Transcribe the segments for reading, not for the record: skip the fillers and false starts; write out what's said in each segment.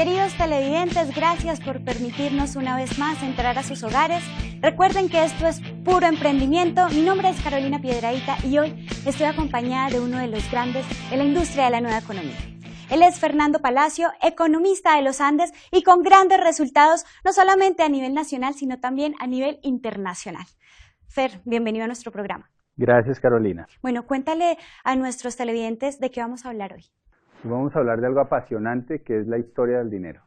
Queridos televidentes, gracias por permitirnos una vez más entrar a sus hogares. Recuerden que esto es Puro Emprendimiento. Mi nombre es Carolina Piedrahita y hoy estoy acompañada de uno de los grandes de la industria de la nueva economía. Él es Fernando Palacio, economista de los Andes y con grandes resultados, no solamente a nivel nacional, sino también a nivel internacional. Fer, bienvenido a nuestro programa. Gracias, Carolina. Bueno, cuéntale a nuestros televidentes de qué vamos a hablar hoy. Vamos a hablar de algo apasionante que es la historia del dinero.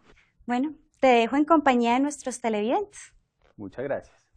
Bueno, te dejo en compañía de nuestros televidentes. Muchas gracias.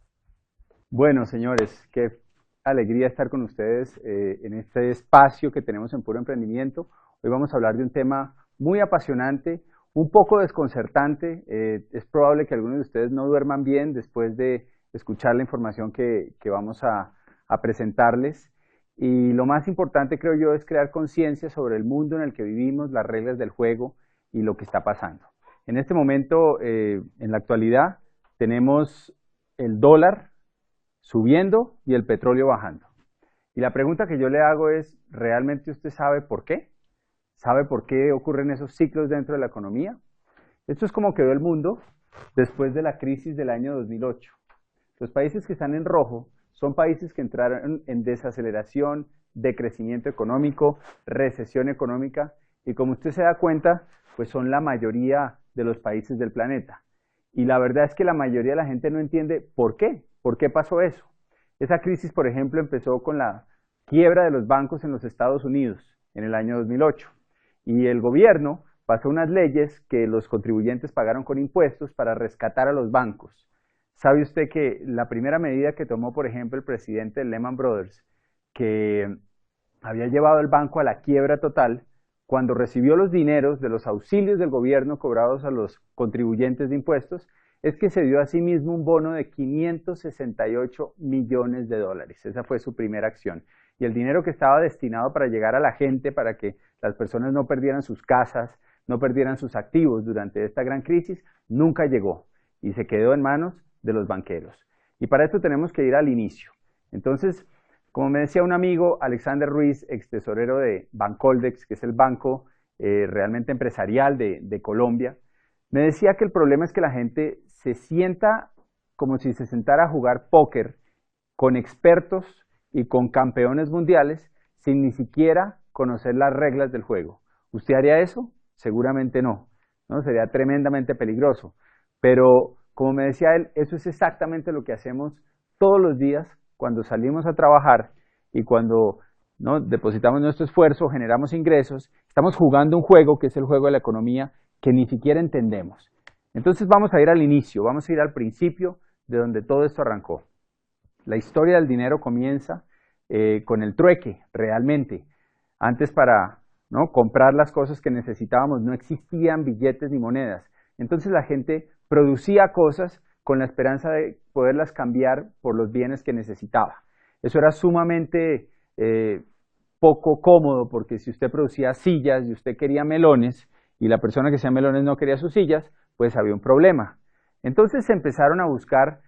Bueno, señores, qué alegría estar con ustedes en este espacio que tenemos en Puro Emprendimiento. Hoy vamos a hablar de un tema muy apasionante, un poco desconcertante. Es probable que algunos de ustedes no duerman bien después de escuchar la información que vamos a presentarles. Y lo más importante, creo yo, es crear conciencia sobre el mundo en el que vivimos, las reglas del juego y lo que está pasando. En este momento, en la actualidad, tenemos el dólar subiendo y el petróleo bajando. Y la pregunta que yo le hago es, ¿realmente usted sabe por qué? ¿Sabe por qué ocurren esos ciclos dentro de la economía? Esto es como quedó el mundo después de la crisis del año 2008. Los países que están en rojo son países que entraron en desaceleración, decrecimiento económico, recesión económica, y como usted se da cuenta, pues son la mayoría de los países del planeta. Y la verdad es que la mayoría de la gente no entiende por qué pasó eso. Esa crisis, por ejemplo, empezó con la quiebra de los bancos en los Estados Unidos en el año 2008. Y el gobierno pasó unas leyes que los contribuyentes pagaron con impuestos para rescatar a los bancos. ¿Sabe usted que la primera medida que tomó, por ejemplo, el presidente de Lehman Brothers, que había llevado el banco a la quiebra total, cuando recibió los dineros de los auxilios del gobierno cobrados a los contribuyentes de impuestos, es que se dio a sí mismo un bono de 568 millones de dólares. Esa fue su primera acción. Y el dinero que estaba destinado para llegar a la gente, para que las personas no perdieran sus casas, no perdieran sus activos durante esta gran crisis, nunca llegó y se quedó en manos de los banqueros. Y para esto tenemos que ir al inicio. Entonces, como me decía un amigo, Alexander Ruiz, ex tesorero de Bancoldex, que es el banco realmente empresarial de Colombia, me decía que el problema es que la gente se sienta como si se sentara a jugar póker con expertos y con campeones mundiales sin ni siquiera conocer las reglas del juego. ¿Usted haría eso? Seguramente no, ¿no? Sería tremendamente peligroso. Pero, como me decía él, eso es exactamente lo que hacemos todos los días cuando salimos a trabajar y cuando, ¿no?, depositamos nuestro esfuerzo, generamos ingresos, estamos jugando un juego que es el juego de la economía que ni siquiera entendemos. Entonces vamos a ir al inicio, vamos a ir al principio de donde todo esto arrancó. La historia del dinero comienza con el trueque, realmente. Antes para, ¿no?, comprar las cosas que necesitábamos no existían billetes ni monedas. Entonces la gente producía cosas con la esperanza de poderlas cambiar por los bienes que necesitaba. Eso era sumamente poco cómodo, porque si usted producía sillas y usted quería melones y la persona que hacía melones no quería sus sillas, pues había un problema. Entonces se empezaron a buscar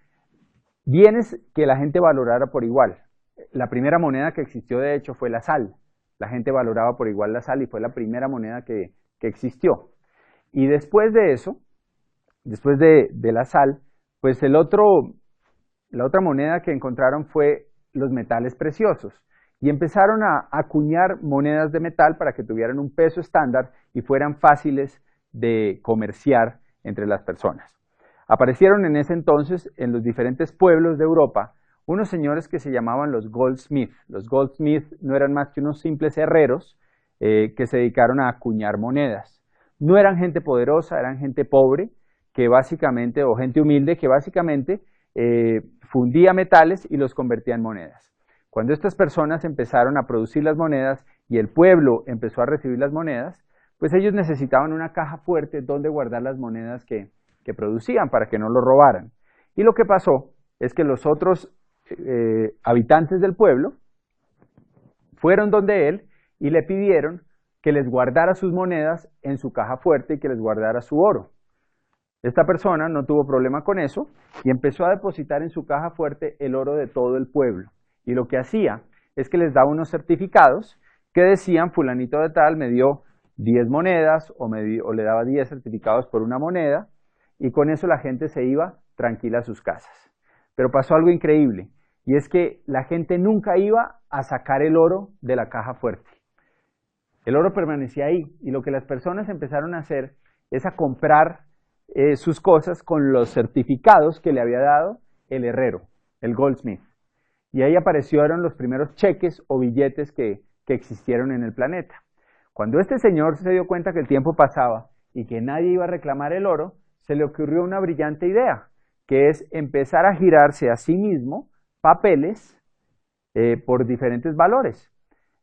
bienes que la gente valorara por igual. La primera moneda que existió, de hecho, fue la sal. La gente valoraba por igual la sal y fue la primera moneda que existió. Y después de eso, después de la sal, pues la otra moneda que encontraron fue los metales preciosos. Y empezaron a acuñar monedas de metal para que tuvieran un peso estándar y fueran fáciles de comerciar entre las personas. Aparecieron en ese entonces, en los diferentes pueblos de Europa, unos señores que se llamaban los goldsmith. Los goldsmith no eran más que unos simples herreros que se dedicaron a acuñar monedas. No eran gente poderosa, eran gente pobre, que básicamente, o gente humilde, que básicamente fundía metales y los convertía en monedas. Cuando estas personas empezaron a producir las monedas y el pueblo empezó a recibir las monedas, pues ellos necesitaban una caja fuerte donde guardar las monedas que producían para que no lo robaran. Y lo que pasó es que los otros habitantes del pueblo fueron donde él y le pidieron que les guardara sus monedas en su caja fuerte y que les guardara su oro. Esta persona no tuvo problema con eso y empezó a depositar en su caja fuerte el oro de todo el pueblo. Y lo que hacía es que les daba unos certificados que decían: fulanito de tal me dio 10 monedas o le daba 10 certificados por una moneda y con eso la gente se iba tranquila a sus casas. Pero pasó algo increíble y es que la gente nunca iba a sacar el oro de la caja fuerte. El oro permanecía ahí y lo que las personas empezaron a hacer es a comprar sus cosas con los certificados que le había dado el herrero, el goldsmith. Y ahí aparecieron los primeros cheques o billetes que existieron en el planeta. Cuando este señor se dio cuenta que el tiempo pasaba y que nadie iba a reclamar el oro, se le ocurrió una brillante idea, que es empezar a girarse a sí mismo papeles por diferentes valores.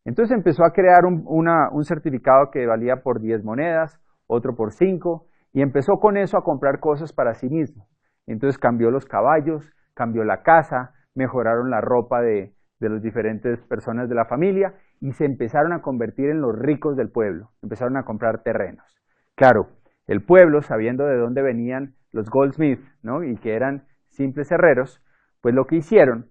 Entonces empezó a crear un certificado que valía por 10 monedas, otro por 5, y empezó con eso a comprar cosas para sí mismo. Entonces cambió los caballos, cambió la casa, mejoraron la ropa de las diferentes personas de la familia y se empezaron a convertir en los ricos del pueblo, empezaron a comprar terrenos. Claro, el pueblo, sabiendo de dónde venían los goldsmiths, ¿no? Y que eran simples herreros, pues lo que hicieron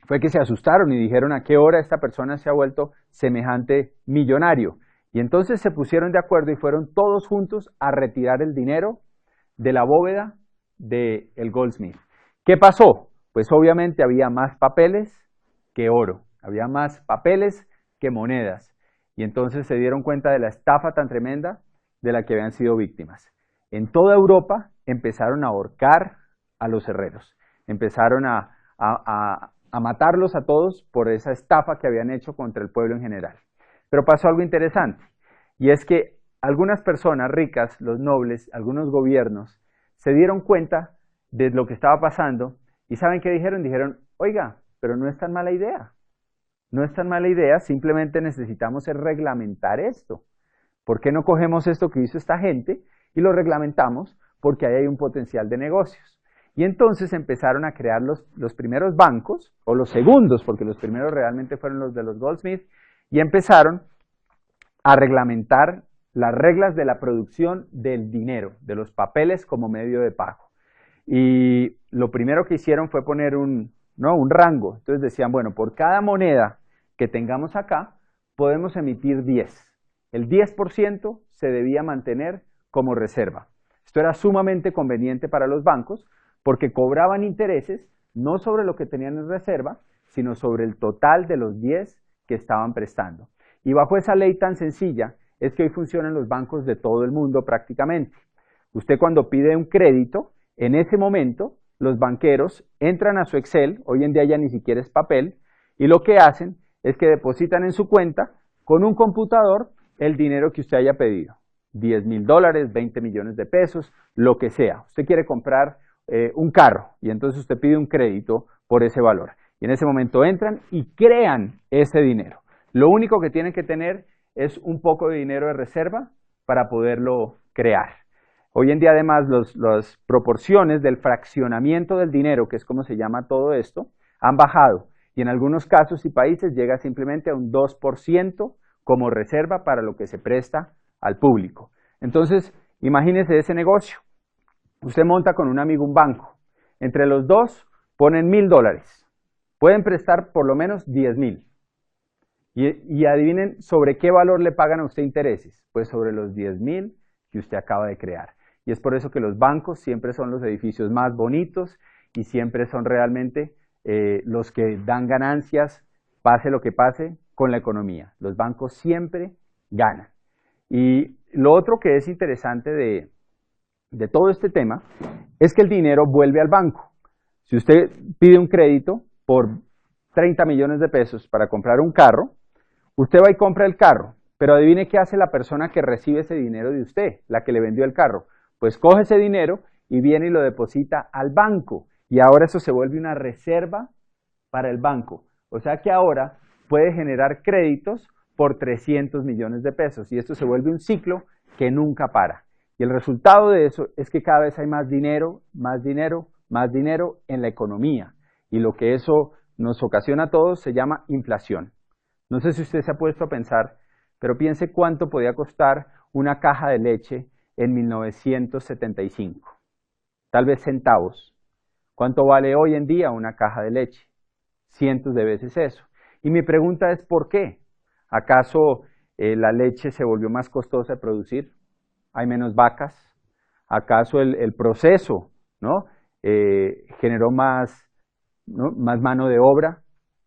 fue que se asustaron y dijeron a qué hora esta persona se ha vuelto semejante millonario. Y entonces se pusieron de acuerdo y fueron todos juntos a retirar el dinero de la bóveda del goldsmith. ¿Qué pasó? Pues obviamente había más papeles que oro, había más papeles que monedas. Y entonces se dieron cuenta de la estafa tan tremenda de la que habían sido víctimas. En toda Europa empezaron a ahorcar a los herreros, empezaron a matarlos a todos por esa estafa que habían hecho contra el pueblo en general. Pero pasó algo interesante, y es que algunas personas ricas, los nobles, algunos gobiernos, se dieron cuenta de lo que estaba pasando, y ¿saben qué dijeron? Dijeron, oiga, pero no es tan mala idea, no es tan mala idea, simplemente necesitamos reglamentar esto. ¿Por qué no cogemos esto que hizo esta gente y lo reglamentamos? Porque ahí hay un potencial de negocios. Y entonces empezaron a crear los primeros bancos, o los segundos, porque los primeros realmente fueron los de los Goldsmith, y empezaron a reglamentar las reglas de la producción del dinero, de los papeles como medio de pago. Y lo primero que hicieron fue poner un rango. Entonces decían, bueno, por cada moneda que tengamos acá, podemos emitir 10. El 10% se debía mantener como reserva. Esto era sumamente conveniente para los bancos porque cobraban intereses no sobre lo que tenían en reserva, sino sobre el total de los 10 que estaban prestando. Y bajo esa ley tan sencilla es que hoy funcionan los bancos de todo el mundo prácticamente. Usted cuando pide un crédito, en ese momento los banqueros entran a su Excel, hoy en día ya ni siquiera es papel, y lo que hacen es que depositan en su cuenta con un computador el dinero que usted haya pedido. $10,000, 20 millones de pesos, lo que sea. Usted quiere comprar un carro y entonces usted pide un crédito por ese valor. Y en ese momento entran y crean ese dinero. Lo único que tienen que tener es un poco de dinero de reserva para poderlo crear. Hoy en día además las proporciones del fraccionamiento del dinero, que es como se llama todo esto, han bajado. Y en algunos casos y países llega simplemente a un 2% como reserva para lo que se presta al público. Entonces, imagínese ese negocio. Usted monta con un amigo un banco. Entre los dos ponen $1,000. Pueden prestar por lo menos 10,000. Y adivinen sobre qué valor le pagan a usted intereses. Pues sobre los 10,000 que usted acaba de crear. Y es por eso que los bancos siempre son los edificios más bonitos y siempre son realmente los que dan ganancias, pase lo que pase, con la economía. Los bancos siempre ganan. Y lo otro que es interesante de todo este tema es que el dinero vuelve al banco. Si usted pide un crédito por 30 millones de pesos para comprar un carro, usted va y compra el carro, pero adivine qué hace la persona que recibe ese dinero de usted, la que le vendió el carro. Pues coge ese dinero y viene y lo deposita al banco. Y ahora eso se vuelve una reserva para el banco. O sea que ahora puede generar créditos por 300 millones de pesos. Y esto se vuelve un ciclo que nunca para. Y el resultado de eso es que cada vez hay más dinero, más dinero, más dinero en la economía. Y lo que eso nos ocasiona a todos se llama inflación. No sé si usted se ha puesto a pensar, pero piense cuánto podía costar una caja de leche en 1975. Tal vez centavos. ¿Cuánto vale hoy en día una caja de leche? Cientos de veces eso. Y mi pregunta es ¿por qué? ¿Acaso la leche se volvió más costosa de producir, hay menos vacas, acaso el proceso, ¿no? Generó más, ¿no?, más mano de obra,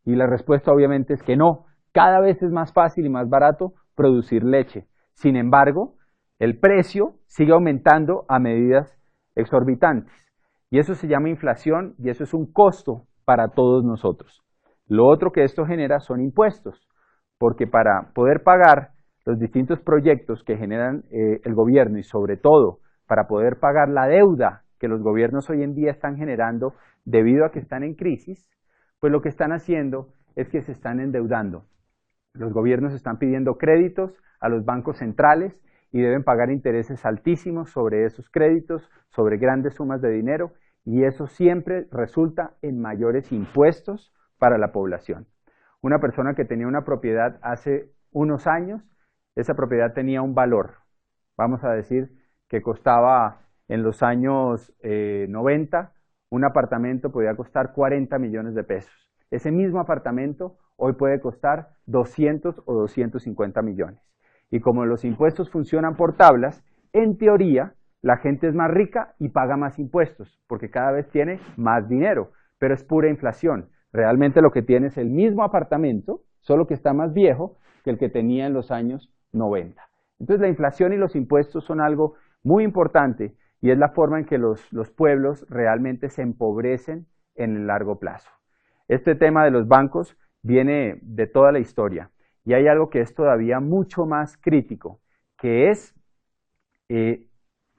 y la respuesta obviamente es que no, cada vez es más fácil y más barato producir leche. Sin embargo, el precio sigue aumentando a medidas exorbitantes, y eso se llama inflación, y eso es un costo para todos nosotros. Lo otro que esto genera son impuestos, porque para poder pagar los distintos proyectos que generan el gobierno, y sobre todo para poder pagar la deuda que los gobiernos hoy en día están generando debido a que están en crisis, pues lo que están haciendo es que se están endeudando. Los gobiernos están pidiendo créditos a los bancos centrales y deben pagar intereses altísimos sobre esos créditos, sobre grandes sumas de dinero, y eso siempre resulta en mayores impuestos para la población. Una persona que tenía una propiedad hace unos años, esa propiedad tenía un valor, vamos a decir que costaba en los años 90, un apartamento podía costar 40 millones de pesos. Ese mismo apartamento hoy puede costar 200 o 250 millones. Y como los impuestos funcionan por tablas, en teoría la gente es más rica y paga más impuestos, porque cada vez tiene más dinero, pero es pura inflación. Realmente lo que tiene es el mismo apartamento, solo que está más viejo que el que tenía en los años 90. Entonces la inflación y los impuestos son algo muy importante, y es la forma en que los pueblos realmente se empobrecen en el largo plazo. Este tema de los bancos viene de toda la historia, y hay algo que es todavía mucho más crítico, que es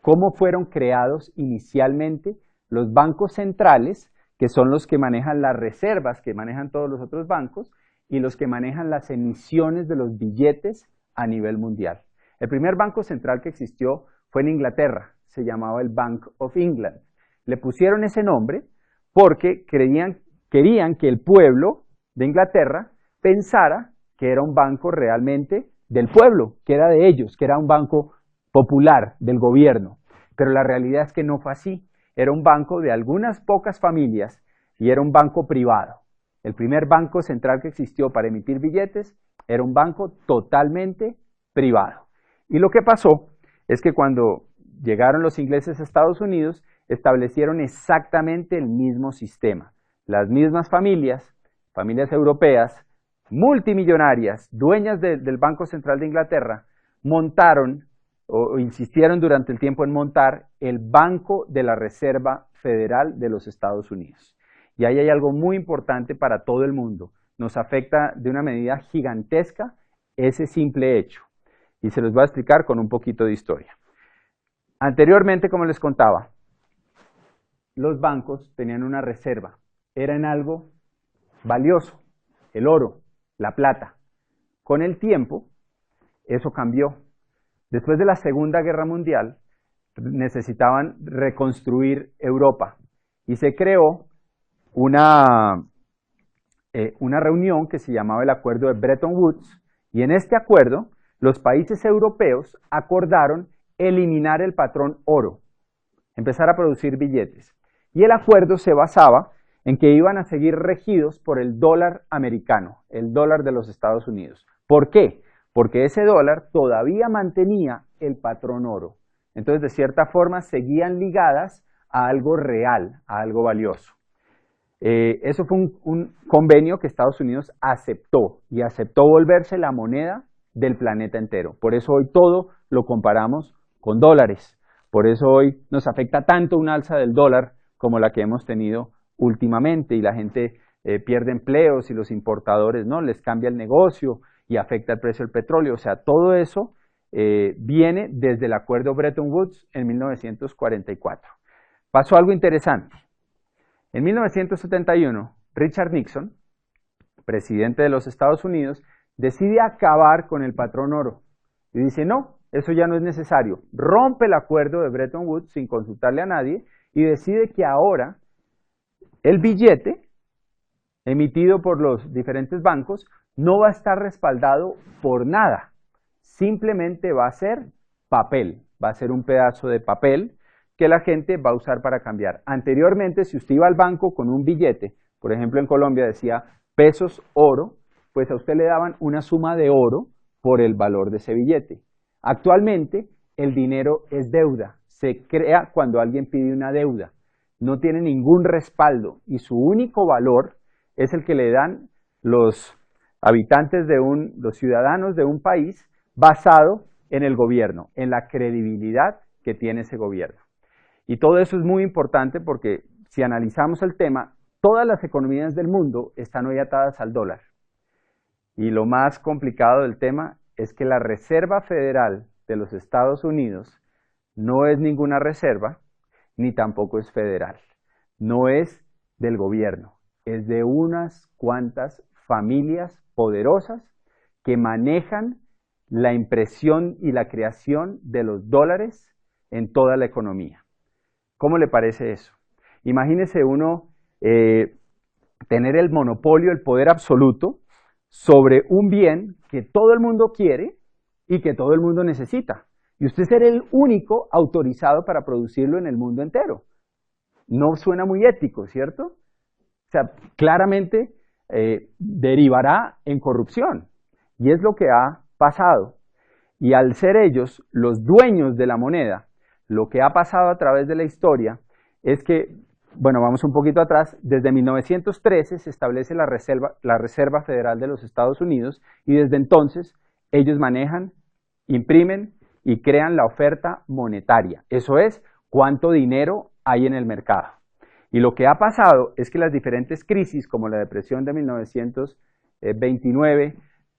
cómo fueron creados inicialmente los bancos centrales, que son los que manejan las reservas que manejan todos los otros bancos, y los que manejan las emisiones de los billetes a nivel mundial. El primer banco central que existió fue en Inglaterra, se llamaba el Bank of England. Le pusieron ese nombre porque querían que el pueblo de Inglaterra pensara que era un banco realmente del pueblo, que era de ellos, que era un banco popular del gobierno. Pero la realidad es que no fue así. Era un banco de algunas pocas familias y era un banco privado. El primer banco central que existió para emitir billetes era un banco totalmente privado. Y lo que pasó es que cuando llegaron los ingleses a Estados Unidos, establecieron exactamente el mismo sistema. Las mismas familias europeas, multimillonarias, dueñas del Banco Central de Inglaterra, montaron o insistieron durante el tiempo en montar el Banco de la Reserva Federal de los Estados Unidos. Y ahí hay algo muy importante para todo el mundo. Nos afecta de una medida gigantesca ese simple hecho. Y se los voy a explicar con un poquito de historia. Anteriormente, como les contaba, los bancos tenían una reserva. Eran algo valioso, el oro, la plata. Con el tiempo, eso cambió. Después de la Segunda Guerra Mundial, necesitaban reconstruir Europa y se creó una reunión que se llamaba el Acuerdo de Bretton Woods, y en este acuerdo los países europeos acordaron eliminar el patrón oro, empezar a producir billetes. Y el acuerdo se basaba en que iban a seguir regidos por el dólar americano, el dólar de los Estados Unidos. ¿Por qué? Porque ese dólar todavía mantenía el patrón oro. Entonces, de cierta forma, seguían ligadas a algo real, a algo valioso. Eso fue un convenio que Estados Unidos aceptó, y aceptó volverse la moneda del planeta entero. Por eso hoy todo lo comparamos con dólares. Por eso hoy nos afecta tanto un alza del dólar como la que hemos tenido últimamente, y la gente pierde empleos, y los importadores no les cambia el negocio y afecta el precio del petróleo. O sea, todo eso viene desde el acuerdo Bretton Woods en 1944. Pasó algo interesante. En 1971, Richard Nixon, presidente de los Estados Unidos, decide acabar con el patrón oro y dice: no, eso ya no es necesario. Rompe el acuerdo de Bretton Woods sin consultarle a nadie y decide que ahora el billete emitido por los diferentes bancos no va a estar respaldado por nada, simplemente va a ser papel, va a ser un pedazo de papel que la gente va a usar para cambiar. Anteriormente, si usted iba al banco con un billete, por ejemplo en Colombia decía pesos oro, pues a usted le daban una suma de oro por el valor de ese billete. Actualmente, el dinero es deuda, se crea cuando alguien pide una deuda, no tiene ningún respaldo y su único valor es el que le dan los habitantes los ciudadanos de un país basado en el gobierno, en la credibilidad que tiene ese gobierno. Y todo eso es muy importante porque si analizamos el tema, todas las economías del mundo están hoy atadas al dólar. Y lo más complicado del tema es que la Reserva Federal de los Estados Unidos no es ninguna reserva, ni tampoco es federal. No es del gobierno, es de unas cuantas familias poderosas que manejan la impresión y la creación de los dólares en toda la economía. ¿Cómo le parece eso? Imagínese uno tener el monopolio, el poder absoluto sobre un bien que todo el mundo quiere y que todo el mundo necesita. Y usted ser el único autorizado para producirlo en el mundo entero. No suena muy ético, ¿cierto? O sea, claramente derivará en corrupción. Y es lo que ha pasado. Y al ser ellos los dueños de la moneda, lo que ha pasado a través de la historia es que, bueno, vamos un poquito atrás, desde 1913 se establece la Reserva Federal de los Estados Unidos y desde entonces ellos manejan, imprimen y crean la oferta monetaria. Eso es, cuánto dinero hay en el mercado. Y lo que ha pasado es que las diferentes crisis, como la depresión de 1929,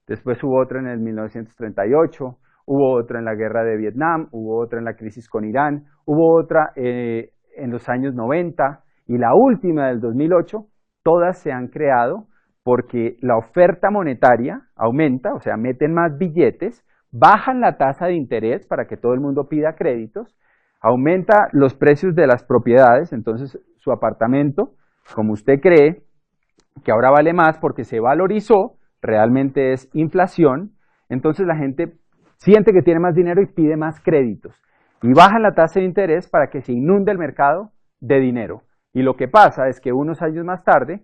después hubo otra en el 1938, hubo otra en la guerra de Vietnam, hubo otra en la crisis con Irán, hubo otra en los años 90 y la última del 2008, todas se han creado porque la oferta monetaria aumenta, o sea, meten más billetes, bajan la tasa de interés para que todo el mundo pida créditos, aumenta los precios de las propiedades, entonces su apartamento, como usted cree, que ahora vale más porque se valorizó, realmente es inflación, entonces la gente siente que tiene más dinero y pide más créditos. Y bajan la tasa de interés para que se inunde el mercado de dinero. Y lo que pasa es que unos años más tarde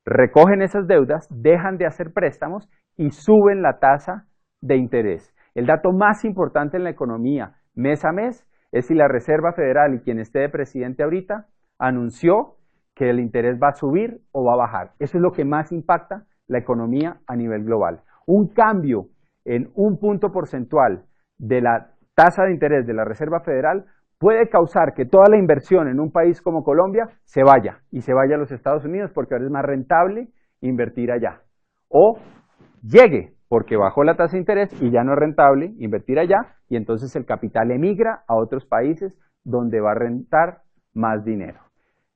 recogen esas deudas, dejan de hacer préstamos y suben la tasa de interés. El dato más importante en la economía mes a mes es si la Reserva Federal y quien esté de presidente ahorita anunció que el interés va a subir o va a bajar. Eso es lo que más impacta la economía a nivel global. Un cambio en un punto porcentual de la tasa de interés de la Reserva Federal puede causar que toda la inversión en un país como Colombia se vaya y se vaya a los Estados Unidos porque ahora es más rentable invertir allá. O llegue porque bajó la tasa de interés y ya no es rentable invertir allá y entonces el capital emigra a otros países donde va a rentar más dinero.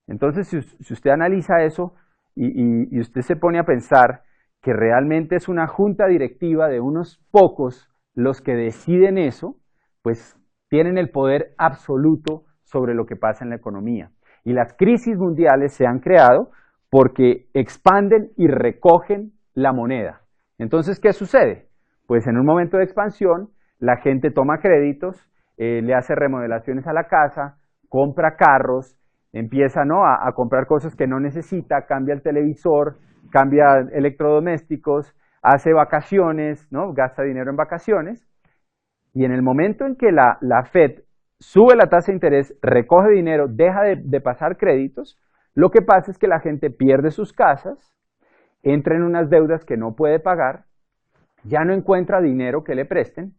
Entonces, si usted analiza eso y usted se pone a pensar que realmente es una junta directiva de unos pocos los que deciden eso, pues tienen el poder absoluto sobre lo que pasa en la economía. Y las crisis mundiales se han creado porque expanden y recogen la moneda. Entonces, ¿qué sucede? Pues en un momento de expansión, la gente toma créditos, le hace remodelaciones a la casa, compra carros, empieza, ¿no?, a comprar cosas que no necesita, cambia el televisor, cambia electrodomésticos, hace vacaciones, ¿no?, gasta dinero en vacaciones. Y en el momento en que la Fed sube la tasa de interés, recoge dinero, deja de pasar créditos, lo que pasa es que la gente pierde sus casas, entra en unas deudas que no puede pagar, ya no encuentra dinero que le presten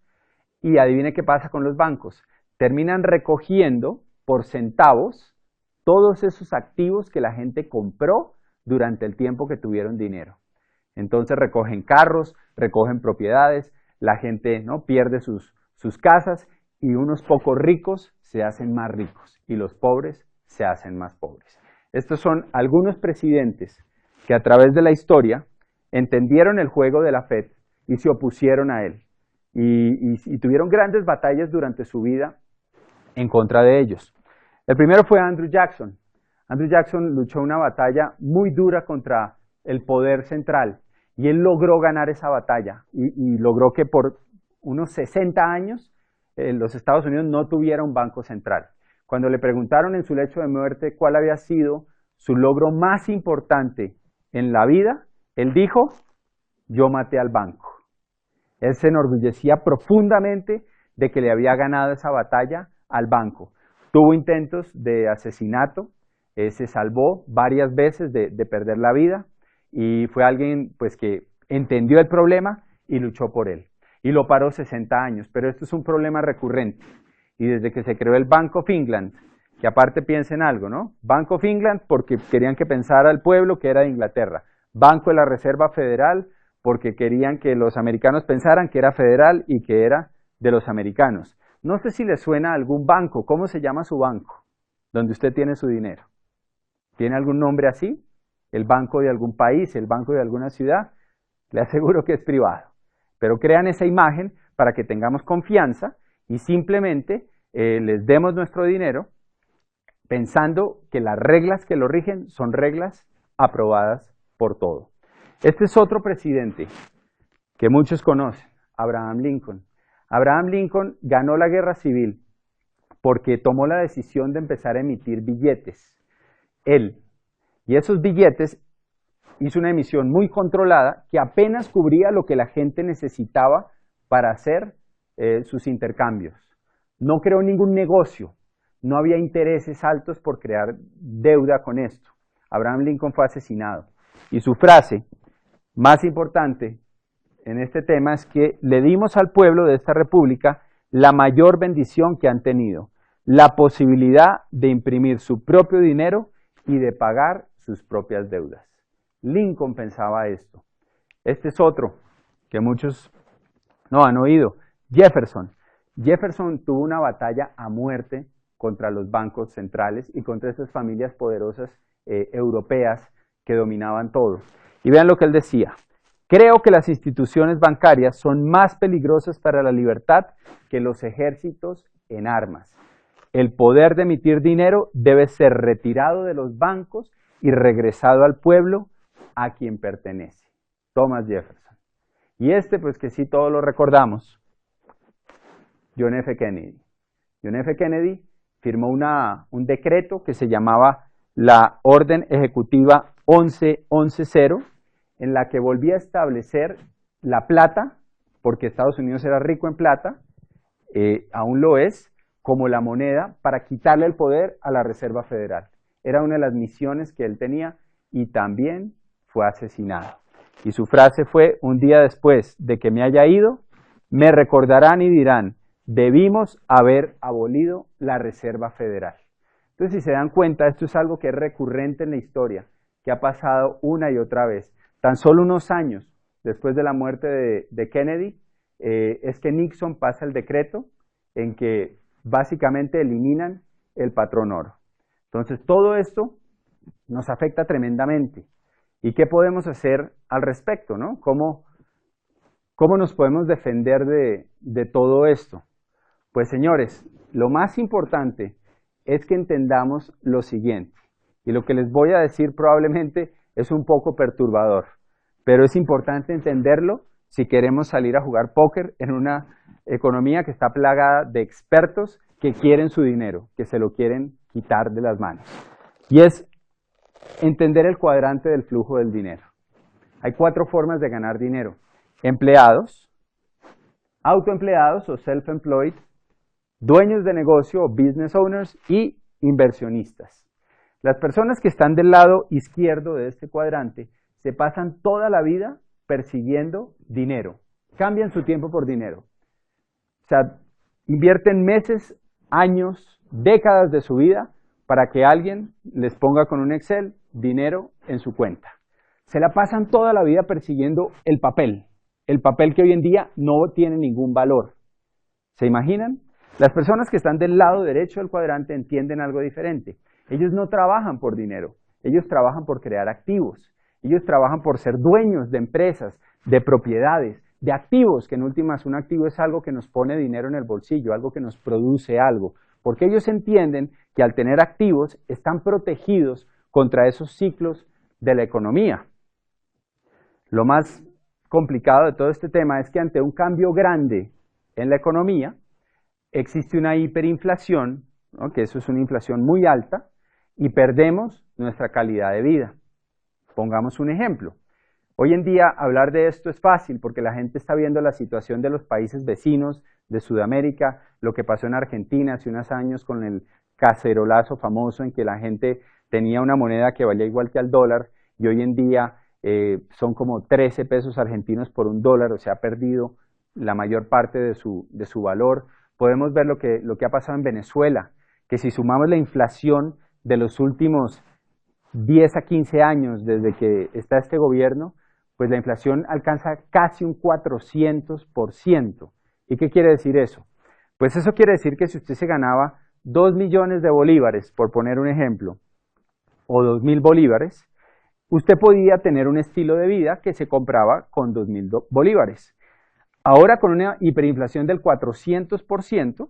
y adivine qué pasa con los bancos. Terminan recogiendo por centavos todos esos activos que la gente compró durante el tiempo que tuvieron dinero. Entonces recogen carros, recogen propiedades, la gente, ¿no?, pierde sus casas y unos pocos ricos se hacen más ricos y los pobres se hacen más pobres. Estos son algunos presidentes que a través de la historia entendieron el juego de la Fed y se opusieron a él y tuvieron grandes batallas durante su vida en contra de ellos. El primero fue Andrew Jackson. Andrew Jackson luchó una batalla muy dura contra el poder central y él logró ganar esa batalla y logró que por unos 60 años los Estados Unidos no tuviera un banco central. Cuando le preguntaron en su lecho de muerte cuál había sido su logro más importante en la vida, él dijo: yo maté al banco. Él se enorgullecía profundamente de que le había ganado esa batalla al banco. Tuvo intentos de asesinato, se salvó varias veces de perder la vida y fue alguien pues, que entendió el problema y luchó por él. Y lo paró 60 años, pero esto es un problema recurrente. Y desde que se creó el Bank of England, que aparte piensen algo, ¿no? Bank of England porque querían que pensara el pueblo que era de Inglaterra. Banco de la Reserva Federal porque querían que los americanos pensaran que era federal y que era de los americanos. No sé si le suena a algún banco. ¿Cómo se llama su banco? Donde usted tiene su dinero. ¿Tiene algún nombre así? ¿El banco de algún país? ¿El banco de alguna ciudad? Le aseguro que es privado. Pero crean esa imagen para que tengamos confianza y simplemente les demos nuestro dinero pensando que las reglas que lo rigen son reglas aprobadas por todo. Este es otro presidente que muchos conocen, Abraham Lincoln. Abraham Lincoln ganó la guerra civil porque tomó la decisión de empezar a emitir billetes. Él, y esos billetes hizo una emisión muy controlada que apenas cubría lo que la gente necesitaba para hacer sus intercambios. No creó ningún negocio, no había intereses altos por crear deuda con esto. Abraham Lincoln fue asesinado. Y su frase más importante en este tema es que le dimos al pueblo de esta república la mayor bendición que han tenido, la posibilidad de imprimir su propio dinero y de pagar sus propias deudas. Lincoln pensaba esto. Este es otro que muchos no han oído, Jefferson. Jefferson tuvo una batalla a muerte contra los bancos centrales y contra esas familias poderosas europeas que dominaban todo. Y vean lo que él decía: creo que las instituciones bancarias son más peligrosas para la libertad que los ejércitos en armas. El poder de emitir dinero debe ser retirado de los bancos y regresado al pueblo a quien pertenece. Thomas Jefferson. Y pues que sí todos lo recordamos, John F. Kennedy. John F. Kennedy firmó un decreto que se llamaba la Orden Ejecutiva 1110, en la que volvía a establecer la plata, porque Estados Unidos era rico en plata, aún lo es, como la moneda para quitarle el poder a la Reserva Federal. Era una de las misiones que él tenía y también fue asesinado. Y su frase fue: un día después de que me haya ido, me recordarán y dirán, debimos haber abolido la Reserva Federal. Entonces, si se dan cuenta, esto es algo que es recurrente en la historia, que ha pasado una y otra vez. Tan solo unos años después de la muerte de Kennedy, es que Nixon pasa el decreto en que básicamente eliminan el patrón oro. Entonces, todo esto nos afecta tremendamente. ¿Y qué podemos hacer al respecto, ¿no? ¿Cómo nos podemos defender de todo esto? Pues, señores, lo más importante es que entendamos lo siguiente. Y lo que les voy a decir probablemente es un poco perturbador, pero es importante entenderlo si queremos salir a jugar póker en una economía que está plagada de expertos que quieren su dinero, que se lo quieren quitar de las manos. Y es entender el cuadrante del flujo del dinero. Hay 4 formas de ganar dinero: empleados, autoempleados o self-employed, dueños de negocio o business owners y inversionistas. Las personas que están del lado izquierdo de este cuadrante se pasan toda la vida persiguiendo dinero, cambian su tiempo por dinero. O sea, invierten meses, años, décadas de su vida para que alguien les ponga con un Excel dinero en su cuenta. Se la pasan toda la vida persiguiendo el papel que hoy en día no tiene ningún valor. ¿Se imaginan? Las personas que están del lado derecho del cuadrante entienden algo diferente. Ellos no trabajan por dinero, ellos trabajan por crear activos. Ellos trabajan por ser dueños de empresas, de propiedades, de activos, que en últimas un activo es algo que nos pone dinero en el bolsillo, algo que nos produce algo. Porque ellos entienden que al tener activos están protegidos contra esos ciclos de la economía. Lo más complicado de todo este tema es que ante un cambio grande en la economía, existe una hiperinflación, ¿no? Que eso es una inflación muy alta, y perdemos nuestra calidad de vida. Pongamos un ejemplo. Hoy en día hablar de esto es fácil porque la gente está viendo la situación de los países vecinos de Sudamérica, lo que pasó en Argentina hace unos años con el cacerolazo famoso en que la gente tenía una moneda que valía igual que al dólar y hoy en día son como 13 pesos argentinos por un dólar, o sea, ha perdido la mayor parte de su valor. Podemos ver lo que ha pasado en Venezuela, que si sumamos la inflación de los últimos 10 a 15 años desde que está este gobierno, pues la inflación alcanza casi un 400%. ¿Y qué quiere decir eso? Pues eso quiere decir que si usted se ganaba 2 millones de bolívares, por poner un ejemplo, o 2.000 bolívares, usted podía tener un estilo de vida que se compraba con 2.000 bolívares. Ahora con una hiperinflación del 400%,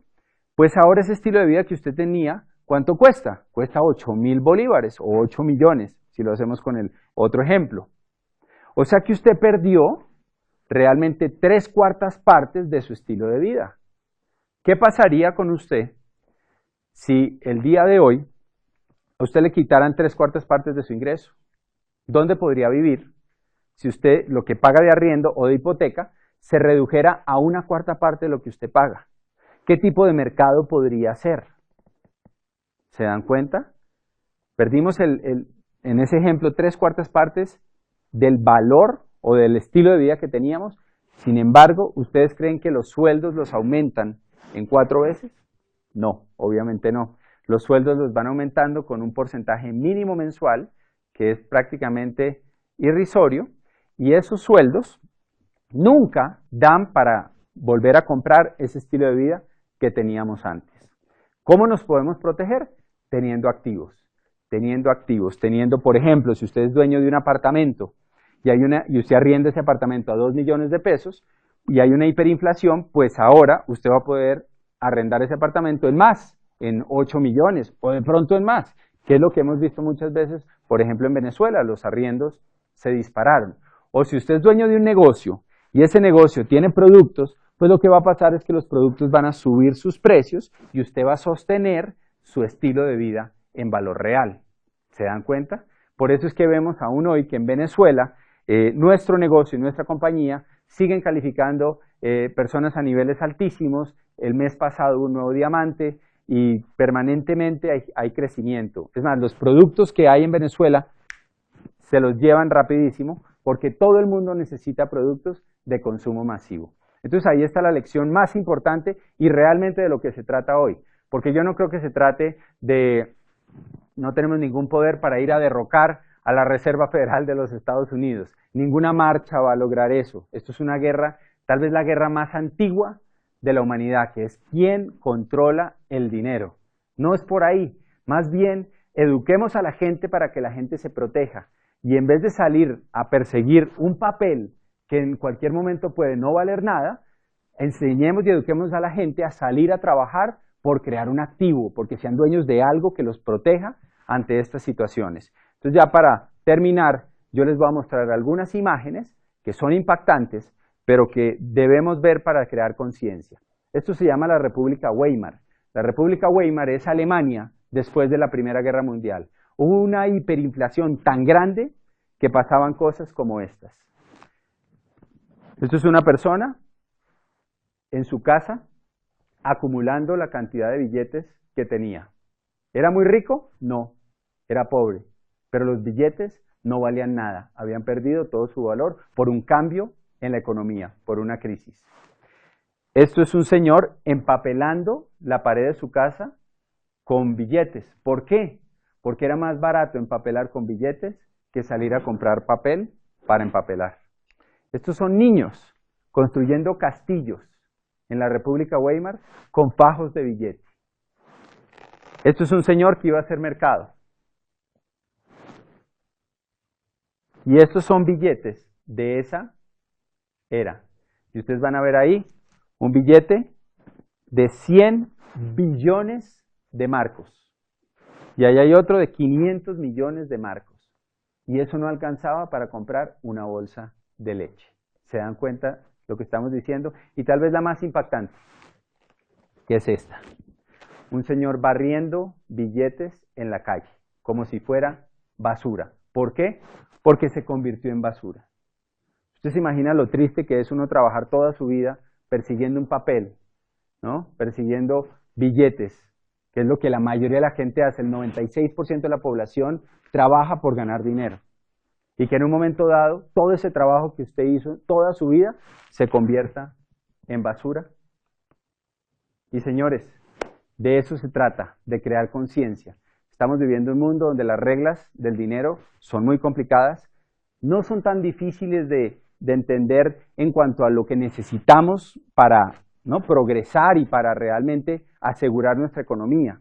pues ahora ese estilo de vida que usted tenía, ¿cuánto cuesta? Cuesta 8.000 bolívares o 8 millones, si lo hacemos con el otro ejemplo. O sea que usted perdió realmente 3/4 partes de su estilo de vida. ¿Qué pasaría con usted si el día de hoy a usted le quitaran 3/4 partes de su ingreso? ¿Dónde podría vivir si usted lo que paga de arriendo o de hipoteca se redujera a 1/4 parte de lo que usted paga? ¿Qué tipo de mercado podría hacer? ¿Se dan cuenta? Perdimos en ese ejemplo 3/4 partes del valor o del estilo de vida que teníamos. Sin embargo, ¿ustedes creen que los sueldos los aumentan en 4 veces? No, obviamente no. Los sueldos los van aumentando con un porcentaje mínimo mensual, que es prácticamente irrisorio, y esos sueldos nunca dan para volver a comprar ese estilo de vida que teníamos antes. ¿Cómo nos podemos proteger? Teniendo activos, por ejemplo, si usted es dueño de un apartamento y usted arrienda ese apartamento a 2 millones de pesos y hay una hiperinflación, pues ahora usted va a poder arrendar ese apartamento en más, en 8 millones o de pronto en más, que es lo que hemos visto muchas veces, por ejemplo en Venezuela, los arriendos se dispararon. O si usted es dueño de un negocio y ese negocio tiene productos, pues lo que va a pasar es que los productos van a subir sus precios y usted va a sostener su estilo de vida en valor real. ¿Se dan cuenta? Por eso es que vemos aún hoy que en Venezuela nuestro negocio y nuestra compañía siguen calificando personas a niveles altísimos. El mes pasado hubo un nuevo diamante y permanentemente hay crecimiento. Es más, los productos que hay en Venezuela se los llevan rapidísimo porque todo el mundo necesita productos de consumo masivo. Entonces ahí está la lección más importante y realmente de lo que se trata hoy. Porque yo no creo que se trate de, no tenemos ningún poder para ir a derrocar a la Reserva Federal de los Estados Unidos. Ninguna marcha va a lograr eso. Esto es una guerra, tal vez la guerra más antigua de la humanidad, que es quién controla el dinero. No es por ahí. Más bien, eduquemos a la gente para que la gente se proteja. Y en vez de salir a perseguir un papel que en cualquier momento puede no valer nada, enseñemos y eduquemos a la gente a salir a trabajar por crear un activo, porque sean dueños de algo que los proteja ante estas situaciones. Entonces ya para terminar, yo les voy a mostrar algunas imágenes que son impactantes, pero que debemos ver para crear conciencia. Esto se llama la República Weimar. La República Weimar es Alemania después de la Primera Guerra Mundial. Hubo una hiperinflación tan grande que pasaban cosas como estas. Esto es una persona en su casa acumulando la cantidad de billetes que tenía. ¿Era muy rico? No, era pobre. Pero los billetes no valían nada, habían perdido todo su valor por un cambio en la economía, por una crisis. Esto es un señor empapelando la pared de su casa con billetes. ¿Por qué? Porque era más barato empapelar con billetes que salir a comprar papel para empapelar. Estos son niños construyendo castillos en la República Weimar con fajos de billetes. Esto es un señor que iba a hacer mercado. Y estos son billetes de esa era. Y ustedes van a ver ahí un billete de 100 billones de marcos. Y ahí hay otro de 500 millones de marcos. Y eso no alcanzaba para comprar una bolsa de leche. ¿Se dan cuenta lo que estamos diciendo? Y tal vez la más impactante, que es esta. Un señor barriendo billetes en la calle, como si fuera basura. ¿Por qué? Porque se convirtió en basura. Usted se imagina lo triste que es uno trabajar toda su vida persiguiendo un papel, ¿no? Persiguiendo billetes, que es lo que la mayoría de la gente hace. El 96% de la población trabaja por ganar dinero. Y que en un momento dado, todo ese trabajo que usted hizo toda su vida se convierta en basura. Y señores, de eso se trata, de crear conciencia. Estamos viviendo un mundo donde las reglas del dinero son muy complicadas, no son tan difíciles de entender en cuanto a lo que necesitamos para, ¿no?, progresar y para realmente asegurar nuestra economía.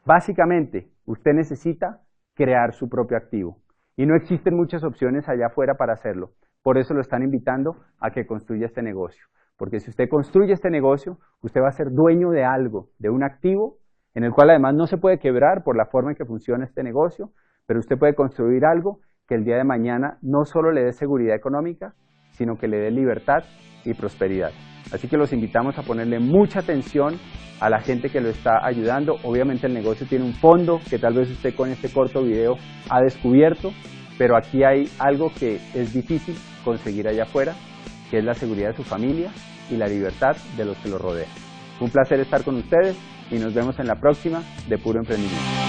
Básicamente, usted necesita crear su propio activo. Y no existen muchas opciones allá afuera para hacerlo. Por eso lo están invitando a que construya este negocio. Porque si usted construye este negocio, usted va a ser dueño de algo, de un activo, en el cual además no se puede quebrar por la forma en que funciona este negocio, pero usted puede construir algo que el día de mañana no solo le dé seguridad económica, sino que le dé libertad y prosperidad. Así que los invitamos a ponerle mucha atención a la gente que lo está ayudando. Obviamente el negocio tiene un fondo que tal vez usted con este corto video ha descubierto, pero aquí hay algo que es difícil conseguir allá afuera, que es la seguridad de su familia y la libertad de los que lo rodean. Un placer estar con ustedes y nos vemos en la próxima de Puro Emprendimiento.